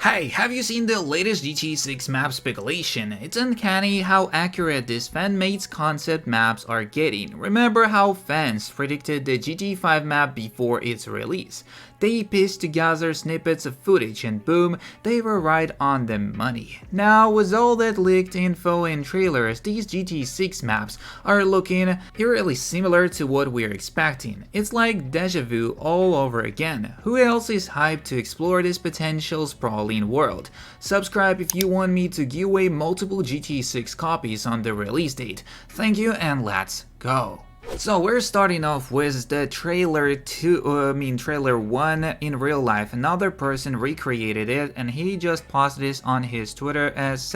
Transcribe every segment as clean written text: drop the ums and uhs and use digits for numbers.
Hey, have you seen the latest GTA 6 map speculation? It's uncanny how accurate these fan-made concept maps are getting. Remember how fans predicted the GTA 5 map before its release? They pieced together snippets of footage and boom, they were right on the money. Now, with all that leaked info and trailers, these GTA 6 maps are looking eerily similar to what we're expecting. It's like deja vu all over again. Who else is hyped to explore this potential sprawling world? Subscribe if you want me to give away multiple GTA 6 copies on the release date. Thank you and let's go. So we're starting off with the trailer trailer 1 in real life. Another person recreated it and he just posted this on his Twitter as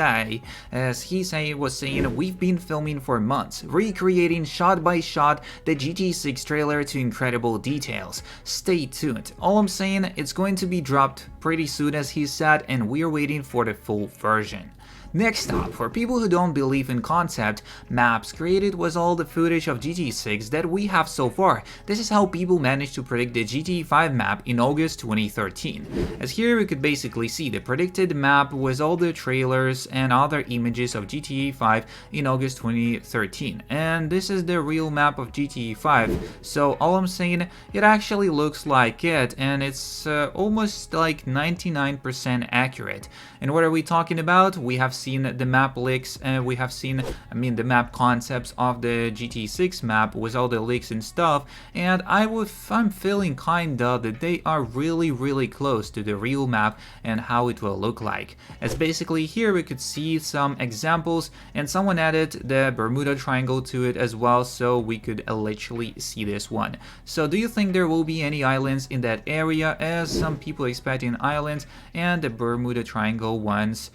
he was saying, we've been filming for months, recreating shot by shot the GTA 6 trailer to incredible details. Stay tuned. All I'm saying, it's going to be dropped pretty soon as he said, and we're waiting for the full version. Next up, for people who don't believe in concept maps created with all the footage of GTA 6 that we have so far, this is how people managed to predict the GTA 5 map in August 2013. As here we could basically see the predicted map with all the trailers and other images of GTA 5 in August 2013. And this is the real map of GTA 5, so all I'm saying, it actually looks like it, and it's almost like 99% accurate. And what are we talking about? We have seen the map leaks and we have seen the map concepts of the GTA 6 map with all the leaks and stuff, and I'm feeling kinda that they are really close to the real map and how it will look like. As basically here we could see some examples and someone added the Bermuda Triangle to it as well, so we could literally see this one. So do you think there will be any islands in that area, as some people expecting islands and the Bermuda Triangle ones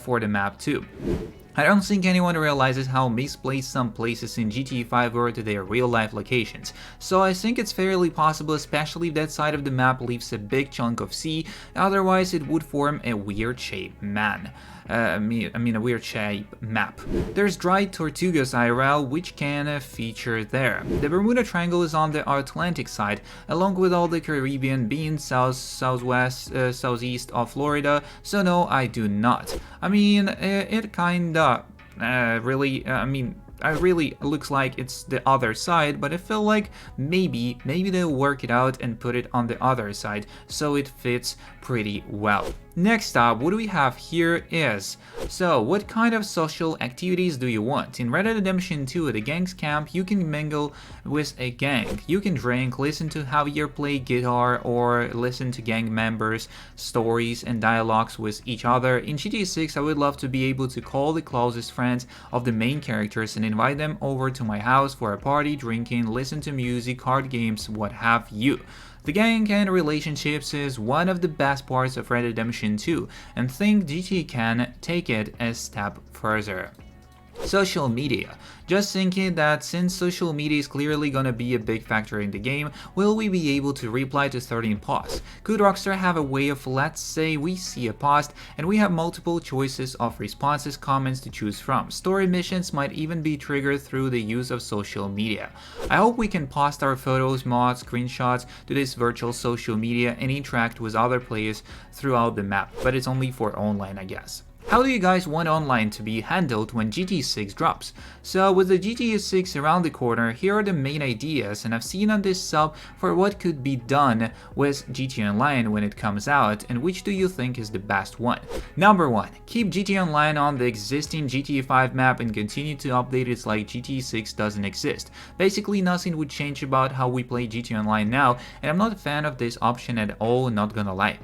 for the map too? I don't think anyone realizes how misplaced some places in GTA 5 were to their real-life locations, so I think it's fairly possible, especially if that side of the map leaves a big chunk of sea, otherwise it would form a weird-shaped a weird-shaped map. There's Dry Tortugas IRL, which can feature there. The Bermuda Triangle is on the Atlantic side, along with all the Caribbean being southwest, southeast of Florida, so no, I do not. It kinda really looks like it's the other side, but I feel like maybe they'll work it out and put it on the other side so it fits pretty well. Next up, what we have here is, so what kind of social activities do you want? In Red Dead Redemption 2 at a gang's camp, you can mingle with a gang. You can drink, listen to Javier play guitar, or listen to gang members' stories and dialogues with each other. In GTA 6, I would love to be able to call the closest friends of the main characters and invite them over to my house for a party, drinking, listen to music, card games, what have you. The gang and relationships is one of the best parts of Red Dead Redemption 2, and think GTA can take it a step further. Social media. Just thinking that since social media is clearly gonna be a big factor in the game, will we be able to reply to 13 posts? Could Rockstar have a way of, let's say we see a post and we have multiple choices of responses, comments to choose from. Story missions might even be triggered through the use of social media. I hope we can post our photos, mods, screenshots to this virtual social media and interact with other players throughout the map, but it's only for online, I guess. How do you guys want online to be handled when GTA 6 drops? So with the GTA 6 around the corner, here are the main ideas, and I've seen on this sub for what could be done with GTA Online when it comes out, and which do you think is the best one? Number 1. Keep GTA Online on the existing GTA 5 map and continue to update it like GTA 6 doesn't exist. Basically nothing would change about how we play GTA Online now, and I'm not a fan of this option at all, not gonna lie.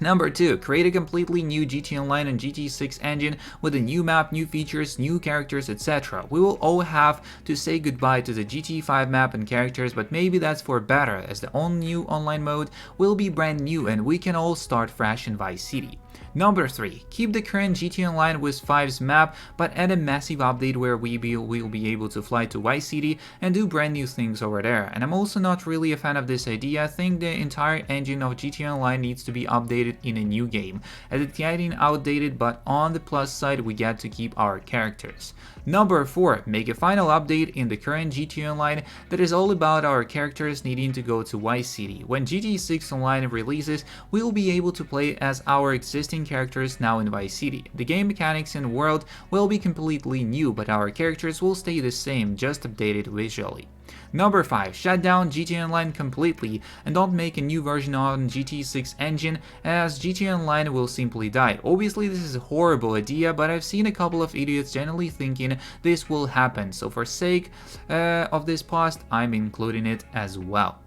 Number 2. Create a completely new GTA Online and GTA 6 engine with a new map, new features, new characters, etc. We will all have to say goodbye to the GTA 5 map and characters, but maybe that's for better, as the all new online mode will be brand new and we can all start fresh in Vice City. Number 3. Keep the current GTA Online with 5's map, but add a massive update where we will be able to fly to Vice City and do brand new things over there. And I'm also not really a fan of this idea. I think the entire engine of GTA Online needs to be updated in a new game, as it's getting outdated, but on the plus side we get to keep our characters. Number 4. Make a final update in the current GTA Online that is all about our characters needing to go to Vice City. When GTA 6 Online releases, we will be able to play as our existing characters now in Vice City. The game mechanics and world will be completely new, but our characters will stay the same, just updated visually. Number 5. Shut down GTA Online completely and don't make a new version on GTA 6 engine, as GTA Online will simply die. Obviously this is a horrible idea, but I've seen a couple of idiots generally thinking this will happen, so for sake of this post, I'm including it as well.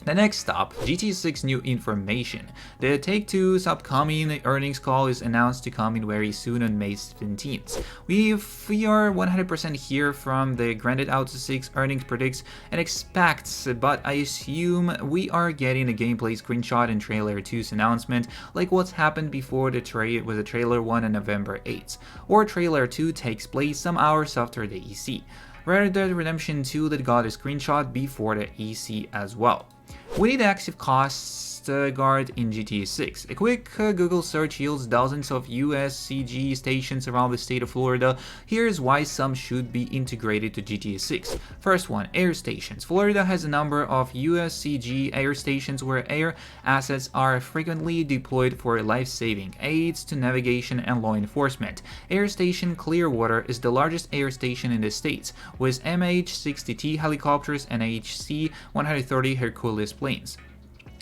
The next stop, GTA 6 new information. The Take-Two's upcoming earnings call is announced to come in very soon on May 17th. We are 100% here from the Grand Theft Auto 6 earnings predicts and expects, but I assume we are getting a gameplay screenshot in Trailer 2's announcement, like what's happened before the with the Trailer 1 on November 8th, or Trailer 2 takes place some hours after the EC. Red Dead Redemption 2 that got a screenshot before the EC as well. We need active cost guard in GTA 6. A quick Google search yields dozens of USCG stations around the state of Florida. Here's why some should be integrated to GTA 6. First one, air stations. Florida has a number of USCG air stations where air assets are frequently deployed for life-saving, aids to navigation and law enforcement. Air Station Clearwater is the largest air station in the states, with MH-60T helicopters and HC-130 Hercules planes.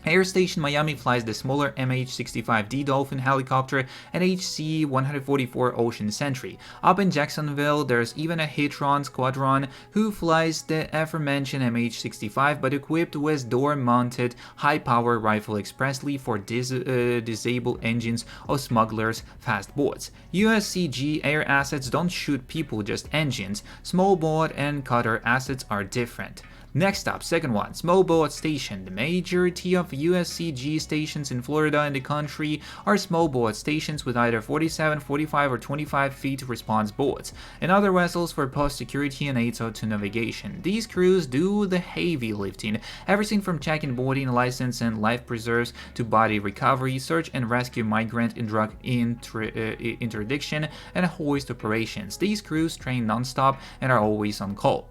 Air Station Miami flies the smaller MH-65D Dolphin helicopter and HC-144 Ocean Sentry. Up in Jacksonville, there's even a Hitron Squadron who flies the aforementioned MH-65 but equipped with door-mounted high-power rifle expressly for disable engines of smugglers' fast boats. USCG air assets don't shoot people, just engines. Small boat and cutter assets are different. Next up, second one, small boat station. The majority of USCG stations in Florida and the country are small boat stations with either 47, 45, or 25 feet response boats, and other vessels for post security and aids to navigation. These crews do the heavy lifting, everything from checking boarding license and life preserves to body recovery, search and rescue, migrant and drug interdiction, and hoist operations. These crews train non-stop and are always on call.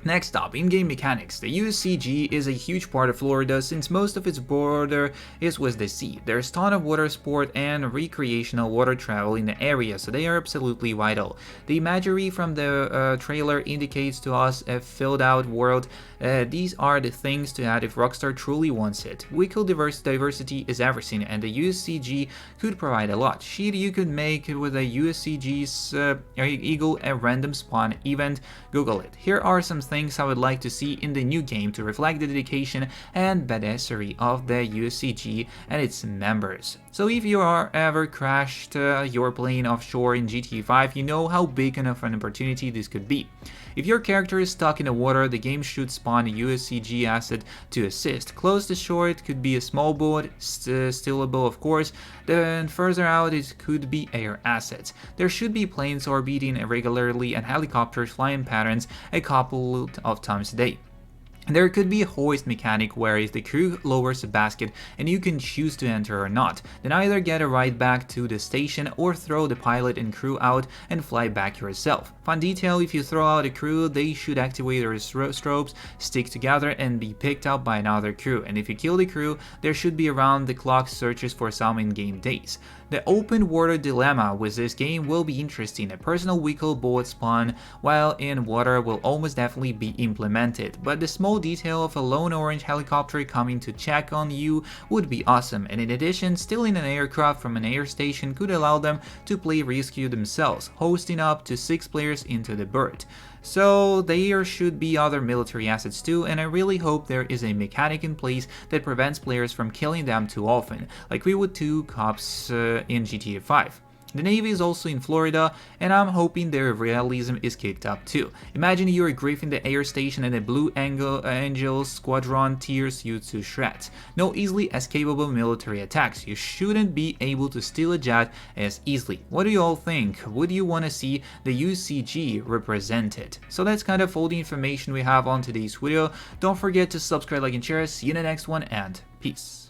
Next up, in-game mechanics. The USCG is a huge part of Florida since most of its border is with the sea. There's a ton of water sport and recreational water travel in the area, so they are absolutely vital. The imagery from the trailer indicates to us a filled out world. These are the things to add if Rockstar truly wants it. Vehicle diversity is everything, and the USCG could provide a lot. Shit you could make with a USCG's Eagle a random spawn event. Google it. Here are some things I would like to see in the new game to reflect the dedication and badassery of the USCG and its members. So if you are ever crashed your plane offshore in GTA 5, you know how big of an opportunity this could be. If your character is stuck in the water, the game should spawn a USCG asset to assist. Close to shore, it could be a small boat, stealable of course, then further out it could be air assets. There should be planes orbiting irregularly and helicopters flying patterns a couple of times a day. There could be a hoist mechanic where the crew lowers a basket and you can choose to enter or not, then either get a ride back to the station or throw the pilot and crew out and fly back yourself. Fun detail, if you throw out a crew, they should activate their strobes, stick together and be picked up by another crew, and if you kill the crew, there should be around the clock searches for some in-game days. The open water dilemma with this game will be interesting. A personal vehicle boat spawn while in water will almost definitely be implemented, but the small detail of a lone orange helicopter coming to check on you would be awesome, and in addition, stealing an aircraft from an air station could allow them to play rescue themselves, hosting up to 6 players into the bird. So there should be other military assets too, and I really hope there is a mechanic in place that prevents players from killing them too often, like we would 2 cops in GTA 5. The Navy is also in Florida, and I'm hoping their realism is kicked up too. Imagine you're griefing the air station and a Blue Angels squadron tears you to shreds. No easily escapable military attacks. You shouldn't be able to steal a jet as easily. What do you all think? Would you want to see the USCG represented? So that's kind of all the information we have on today's video. Don't forget to subscribe, like, and share. See you in the next one, and peace.